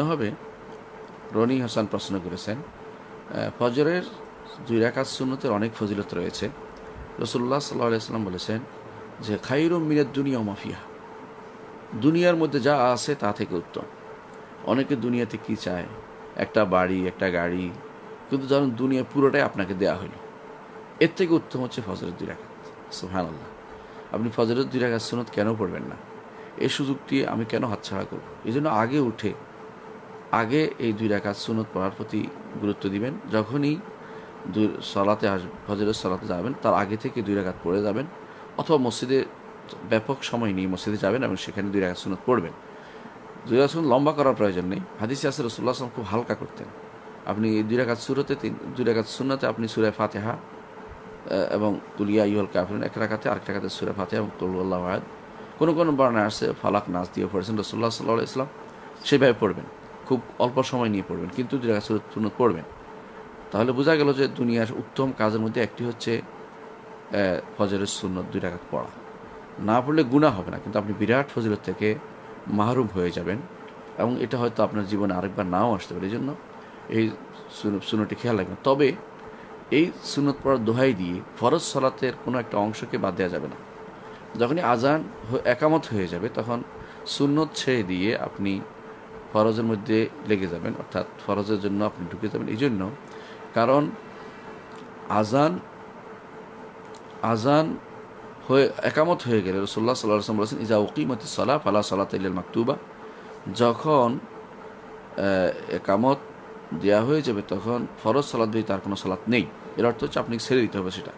হবে। রনি হাসান প্রশ্ন করেছেন, ফজরের 2 রাকাত সুন্নতের অনেক ফজিলত রয়েছে। রাসূলুল্লাহ সাল্লাল্লাহু আলাইহি ওয়াসাল্লাম বলেছেন যে খায়রুম মিনাদ দুনিয়া ওয়া মা ফিহা, দুনিয়ার মধ্যে যা আছে তা থেকে উত্তম। অনেকে দুনিয়াতে কি চায়, একটা বাড়ি, একটা গাড়ি, কিন্তু ধরুন দুনিয়া পুরোটাই আপনাকে দেয়া হলো, এর থেকে উত্তম হচ্ছে ফজরের 2 রাকাত। সুবহানাল্লাহ। আপনি ফজরের 2 রাকাত সুন্নত কেন পড়বেন না? এই সুযোগটি আমি কেন হাতছাড়া করব? এই জন্য আগে এই 2 রাকাত সুন্নত পড়ার প্রতি গুরুত্ব দিবেন। যখনই সলাতে ফজরের সলাতে যাবেন তার আগে থেকে 2 রাকাত পড়ে যাবেন, অথবা মসজিদে ব্যাপক সময় নিয়ে মসজিদে যাবেন এবং সেখানে 2 রাকাত সুন্নত পড়বেন। 2 রাকাত সুন্নত লম্বা করার প্রয়োজন নেই। হাদিসে আছে রাসূলুল্লাহ সাল্লাল্লাহু আলাইহি ওয়াসাল্লাম খুব হালকা করতেন। আপনি এই 2 রাকাত 2 রাকাত সুন্নতে আপনি সূরা ফাতিহা এবং কুল ইয়া আইয়ুহাল কাফিরুন এক রাকাতে, আরেক রাকাতে সূরা ফাতিহা এবং কুল হুয়াল্লাহু আহাদ, কোনো বর্ণনায় আসছে ফালাক নাস দিয়ে পড়েছেন রাসূলুল্লাহ সাল্লাল্লাহু আলাইহি ওয়াসাল্লাম। সেভাবে পড়বেন, খুব অল্প সময় নিয়ে পড়বেন, কিন্তু 2 রাকাত সুন্নত পড়বেন। তাহলে বোঝা গেল যে দুনিয়ার উত্তম কাজের মধ্যে একটি হচ্ছে ফজরের সুন্নত 2 রাকাত পড়া। না পড়লে গুনাহ হবে না, কিন্তু আপনি বিরাট ফজিলত থেকে মাহরুম হয়ে যাবেন, এবং এটা হয়তো আপনার জীবনে আরেকবার নাও আসতে পারে। এই জন্য এই সুন্নতটি খেয়াল রাখবেন। তবে এই সুন্নত পড়ার দোহাই দিয়ে ফরজ সালাতের কোনো একটা অংশকে বাদ দেওয়া যাবে না। যখনই আজান একামত হয়ে যাবে তখন সুন্নত ছেড়ে দিয়ে আপনি ফরজের মধ্যে লেগে যাবেন, অর্থাৎ ফরজের জন্য আপনি ঢুকে যাবেন। এই জন্য, কারণ আজান হয়ে একামত হয়ে গেলে রাসূলুল্লাহ সাল্লাল্লাহু আলাইহি ওয়াসাল্লাম বলেছেন, ইজা উকিমাতিস সালাহ ফালা সালাতা ইল্লাল মাকতুবা, যখন একামত দেওয়া হয়ে যাবে তখন ফরজ সালাত দিয়ে তার কোনো সালাত নেই। এর অর্থ হচ্ছে আপনি ছেড়ে দিতে হবে সেটা।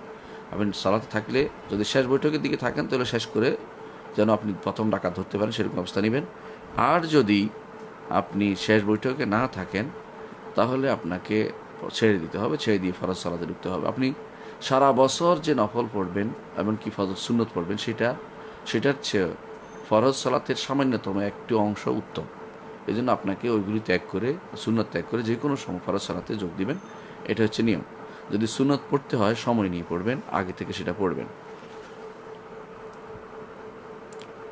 আপনি সালাতে থাকলে যদি শেষ বৈঠকের দিকে থাকেন তাহলে শেষ করে যেন আপনি প্রথম রাকাত ধরতে পারেন সেরকম অবস্থা নেবেন। আর যদি আপনি শেষ বৈঠকে না থাকেন তাহলে আপনাকে ছেড়ে দিতে হবে, ছেড়ে দিয়ে ফরজ সালাতে ঢুকতে হবে। আপনি সারা বছর যে নফল পড়বেন এমনকি ফরজ সুন্নত পড়বেন সেটার চেয়ে ফরজ সালাতের সামান্যতম একটি অংশ উত্তম। এই জন্য আপনাকে ওইগুলি ত্যাগ করে, সুন্নত ত্যাগ করে যে কোনো সময় ফরজ সালাতে যোগ দিবেন। এটা হচ্ছে নিয়ম। যদি সুন্নত পড়তে হয় সময় নিয়ে পড়বেন, আগে থেকে সেটা পড়বেন।